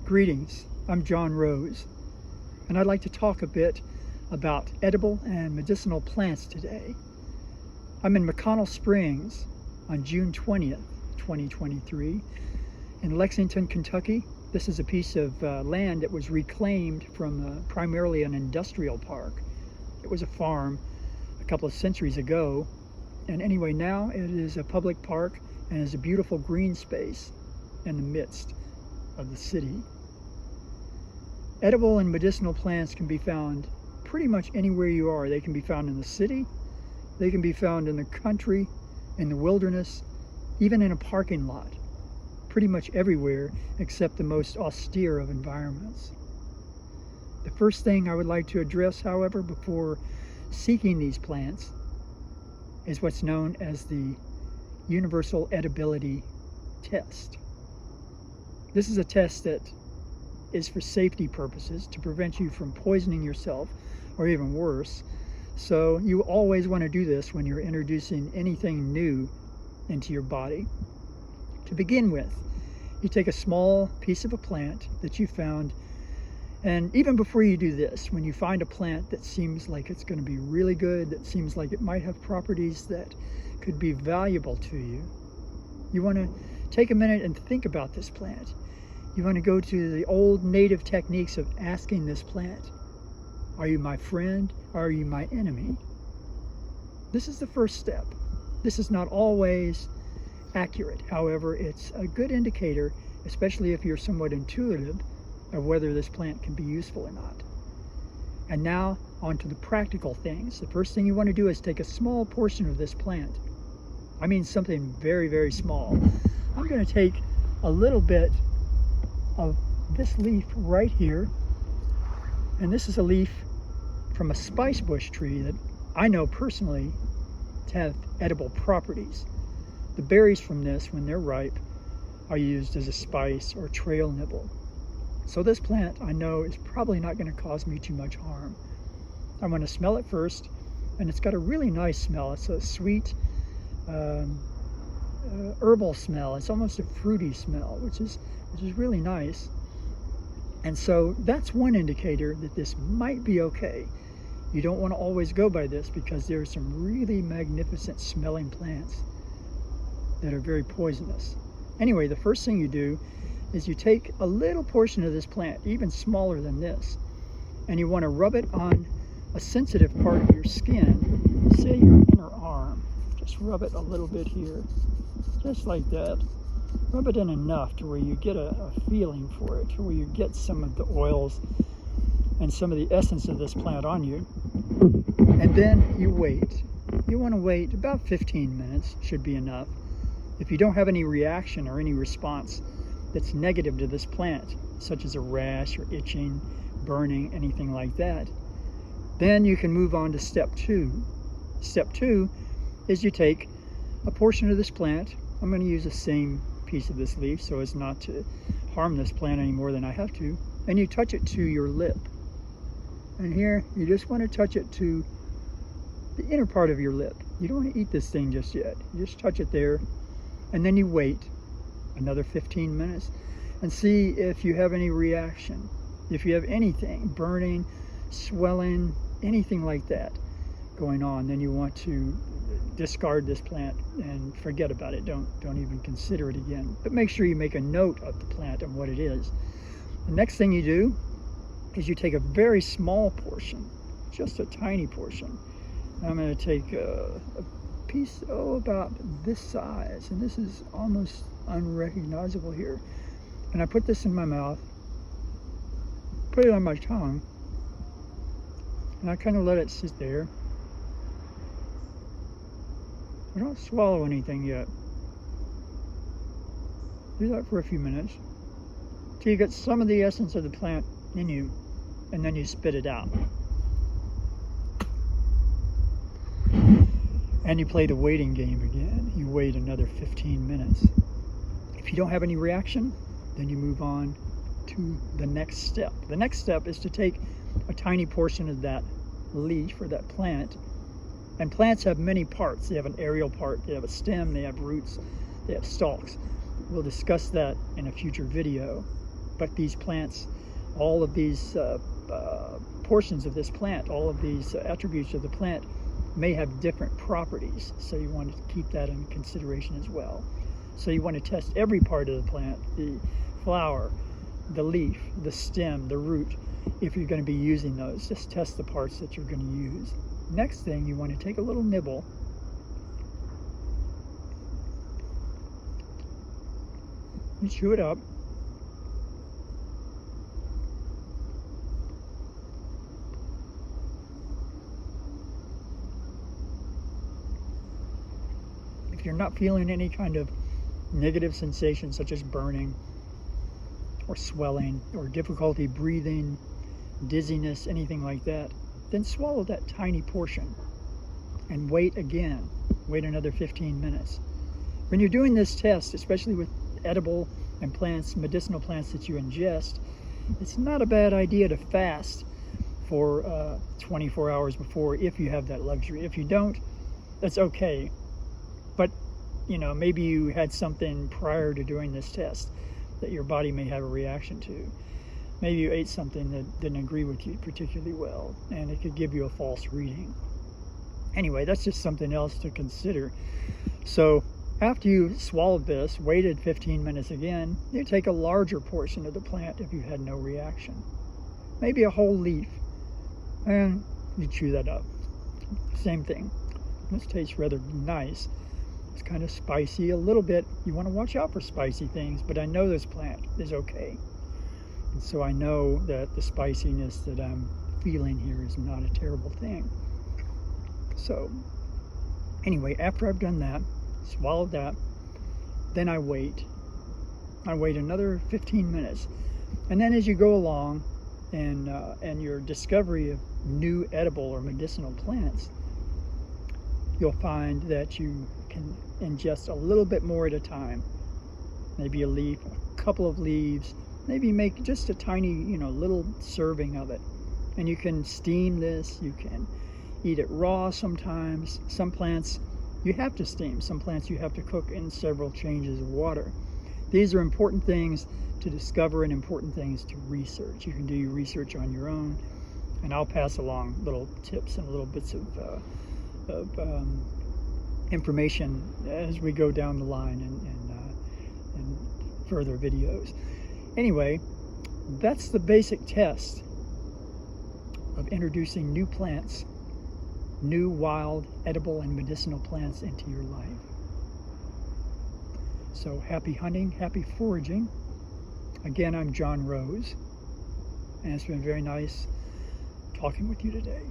Greetings, I'm John Rose, and I'd like to talk a bit about edible and medicinal plants today. I'm in McConnell Springs on June 20th, 2023 in Lexington, Kentucky. This is a piece of land that was reclaimed from primarily an industrial park. It was a farm a couple of centuries ago, and anyway, now it is a public park and is a beautiful green space in the midst of the city. Edible and medicinal plants can be found pretty much anywhere you are. They can be found in the city, they can be found in the country, in the wilderness, even in a parking lot. Pretty much everywhere except the most austere of environments. The first thing I would like to address, however, before seeking these plants is what's known as the Universal Edibility test. This is a test that is for safety purposes, to prevent you from poisoning yourself or even worse. So you always want to do this when you're introducing anything new into your body. To begin with, you take a small piece of a plant that you found, and even before you do this, when you find a plant that seems like it's going to be really good, that seems like it might have properties that could be valuable to you, you want to take a minute and think about this plant. You want to go to the old native techniques of asking this plant, are you my friend or are you my enemy? This is the first step. This is not always accurate. However, it's a good indicator, especially if you're somewhat intuitive, of whether this plant can be useful or not. And now on to the practical things. The first thing you want to do is take a small portion of this plant. I mean something very, very small. I'm going to take a little bit of this leaf right here, and this is a leaf from a spice bush tree that I know personally to have edible properties. The berries from this, when they're ripe, are used as a spice or trail nibble. So this plant I know is probably not going to cause me too much harm. I'm going to smell it first, and it's got a really nice smell. It's a sweet herbal smell. It's almost a fruity smell, which is really nice. And so that's one indicator that this might be okay. You don't want to always go by this because there are some really magnificent smelling plants that are very poisonous. Anyway, the first thing you do is you take a little portion of this plant, even smaller than this, and you want to rub it on a sensitive part of your skin, say your inner arm. Just rub it a little bit here, just like that. Rub it in enough to where you get a feeling for it, to where you get some of the oils and some of the essence of this plant on you. And then you wait. You want to wait about 15 minutes, should be enough. If you don't have any reaction or any response that's negative to this plant, such as a rash or itching, burning, anything like that, then you can move on to step 2. Step 2 is you take a portion of this plant. I'm going to use the same piece of this leaf so as not to harm this plant any more than I have to, and you touch it to your lip. And here you just want to touch it to the inner part of your lip. You don't want to eat this thing just yet. You just touch it there, and then you wait another 15 minutes and see if you have any reaction, if you have anything, burning, swelling, anything like that going on. Then you want to discard this plant and forget about it. Don't even consider it again. But make sure you make a note of the plant and what it is. The next thing you do is you take a very small portion, just a tiny portion. I'm going to take a piece, about this size, and this is almost unrecognizable here. And I put this in my mouth, put it on my tongue, and I kind of let it sit there. I don't swallow anything yet. Do that for a few minutes till you get some of the essence of the plant in you, and then you spit it out. And you play the waiting game again. You wait another 15 minutes. If you don't have any reaction, then you move on to the next step. The next step is to take a tiny portion of that leaf or that plant. And plants have many parts. They have an aerial part, they have a stem, they have roots, they have stalks. We'll discuss that in a future video. but these plants, all of these portions of this plant, all of these attributes of the plant may have different properties, so you want to keep that in consideration as well. So you want to test every part of the plant, the flower, the leaf, the stem, the root. If you're going to be using those, just test the parts that you're going to use. Next thing, you want to take a little nibble and chew it up. If you're not feeling any kind of negative sensations such as burning or swelling or difficulty breathing, dizziness, anything like that, then swallow that tiny portion and wait again. Wait another 15 minutes. When you're doing this test, especially with edible and plants, medicinal plants that you ingest, it's not a bad idea to fast for 24 hours before, if you have that luxury. If you don't, that's okay. But, you know, maybe you had something prior to doing this test that your body may have a reaction to. Maybe you ate something that didn't agree with you particularly well, and it could give you a false reading. Anyway, that's just something else to consider. So after you swallowed this, waited 15 minutes again, you take a larger portion of the plant if you had no reaction. Maybe a whole leaf, and you chew that up. Same thing. This tastes rather nice. It's kind of spicy a little bit. You want to watch out for spicy things, but I know this plant is okay. And so I know that the spiciness that I'm feeling here is not a terrible thing. So anyway, after I've done that, swallowed that, then I wait. I wait another 15 minutes. And then as you go along and your discovery of new edible or medicinal plants, you'll find that you can ingest a little bit more at a time. Maybe a leaf, a couple of leaves, maybe make just a tiny, little serving of it. And you can steam this, you can eat it raw sometimes. Some plants you have to steam, some plants you have to cook in several changes of water. These are important things to discover and important things to research. You can do your research on your own, and I'll pass along little tips and little bits of information as we go down the line and further videos. Anyway, that's the basic test of introducing new plants, new wild, edible, and medicinal plants into your life. So happy hunting, happy foraging. Again, I'm John Rose, and it's been very nice talking with you today.